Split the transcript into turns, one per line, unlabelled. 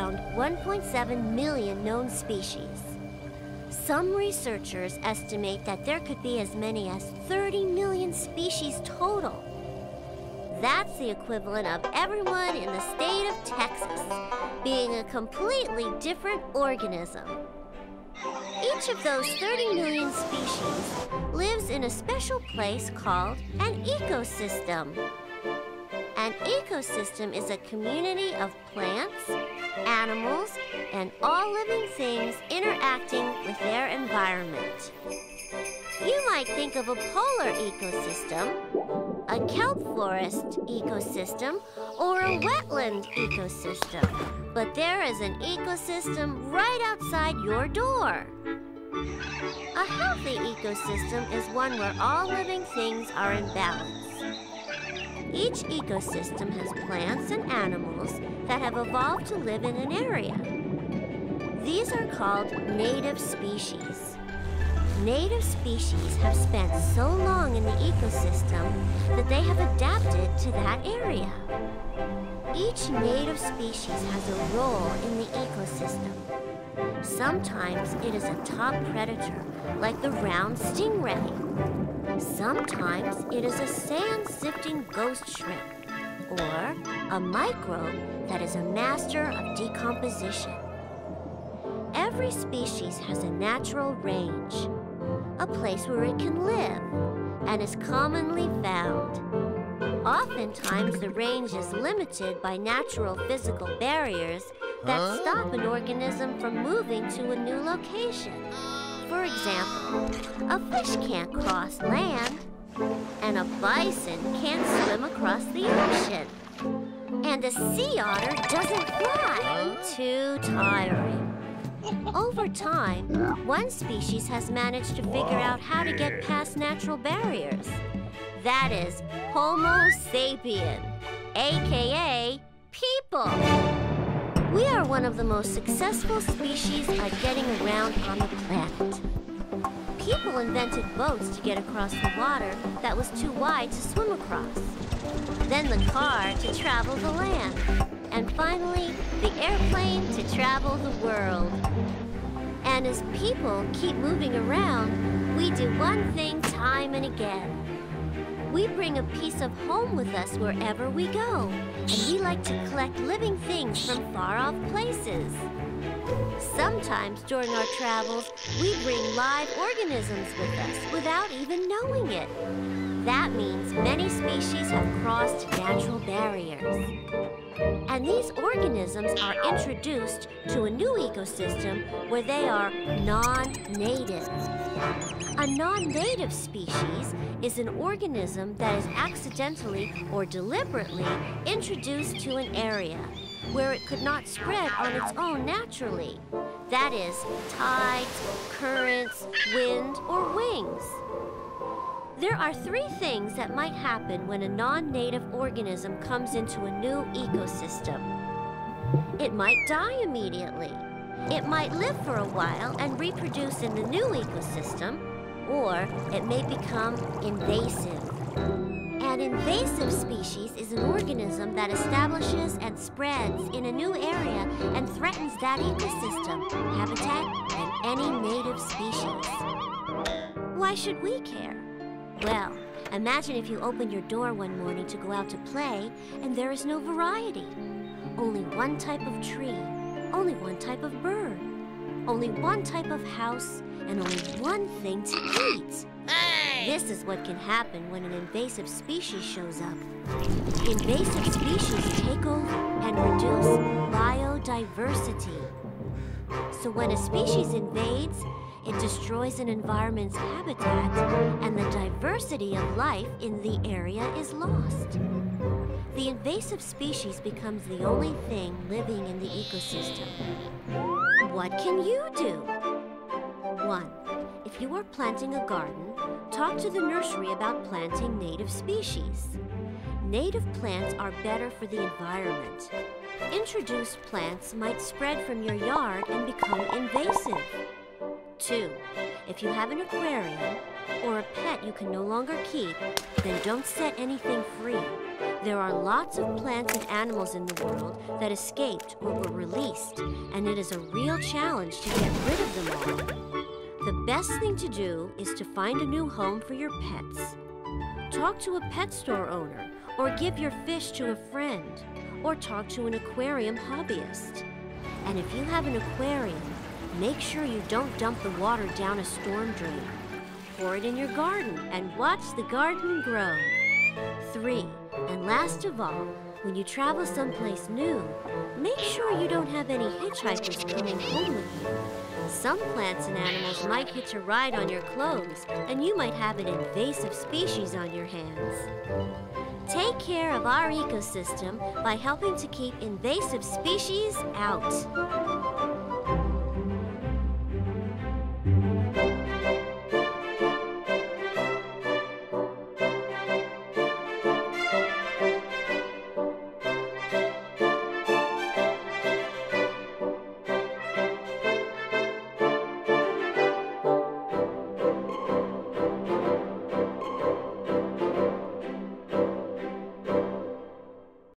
around 1.7 million known species. Some researchers estimate that there could be as many as 30 million species total. That's the equivalent of everyone in the state of Texas being a completely different organism. Each of those 30 million species lives in a special place called an ecosystem. An ecosystem is a community of plants, animals, and all living things interacting with their environment. You might think of a polar ecosystem, a kelp forest ecosystem, or a wetland ecosystem. But there is an ecosystem right outside your door. A healthy ecosystem is one where all living things are in balance. Each ecosystem has plants and animals that have evolved to live in an area. These are called native species. Native species have spent so long in the ecosystem that they have adapted to that area. Each native species has a role in the ecosystem. Sometimes it is a top predator, like the round stingray. Sometimes it is a sand-sifting ghost shrimp, or a microbe that is a master of decomposition. Every species has a natural range, a place where it can live, and is commonly found. Oftentimes, the range is limited by natural physical barriers that stop an organism from moving to a new location. For example, a fish can't cross land, and a bison can't swim across the ocean. And a sea otter doesn't fly. Too tiring. Over time, one species has managed to figure out how to get past natural barriers. That is Homo sapien, aka people. We are one of the most successful species at getting around on the planet. People invented boats to get across the water that was too wide to swim across. Then the car to travel the land. And finally, the airplane to travel the world. And as people keep moving around, we do one thing time and again. We bring a piece of home with us wherever we go, and we like to collect living things from far-off places. Sometimes during our travels, we bring live organisms with us without even knowing it. That means many species have crossed natural barriers. And these organisms are introduced to a new ecosystem where they are non-native. A non-native species is an organism that is accidentally or deliberately introduced to an area where it could not spread on its own naturally. That is, tides, currents, wind, or wings. There are three things that might happen when a non-native organism comes into a new ecosystem. It might die immediately. It might live for a while and reproduce in the new ecosystem, or it may become invasive. An invasive species is an organism that establishes and spreads in a new area and threatens that ecosystem, habitat, and any native species. Why should we care? Well, imagine if you opened your door one morning to go out to play, and there is no variety. Only one type of tree, only one type of bird, only one type of house, and only one thing to eat. Hey! This is what can happen when an invasive species shows up. Invasive species take over and reduce biodiversity. So when a species invades, it destroys an environment's habitat, and the diversity of life in the area is lost. The invasive species becomes the only thing living in the ecosystem. What can you do? 1. If you are planting a garden, talk to the nursery about planting native species. Native plants are better for the environment. Introduced plants might spread from your yard and become invasive. 2. If you have an aquarium or a pet you can no longer keep, then don't set anything free. There are lots of plants and animals in the world that escaped or were released, and it is a real challenge to get rid of them all. The best thing to do is to find a new home for your pets. Talk to a pet store owner, or give your fish to a friend, or talk to an aquarium hobbyist. And if you have an aquarium, make sure you don't dump the water down a storm drain. Pour it in your garden and watch the garden grow. 3. And last of all, when you travel someplace new, make sure you don't have any hitchhikers coming home with you. Some plants and animals might hitch a ride on your clothes, and you might have an invasive species on your hands. Take care of our ecosystem by helping to keep invasive species out.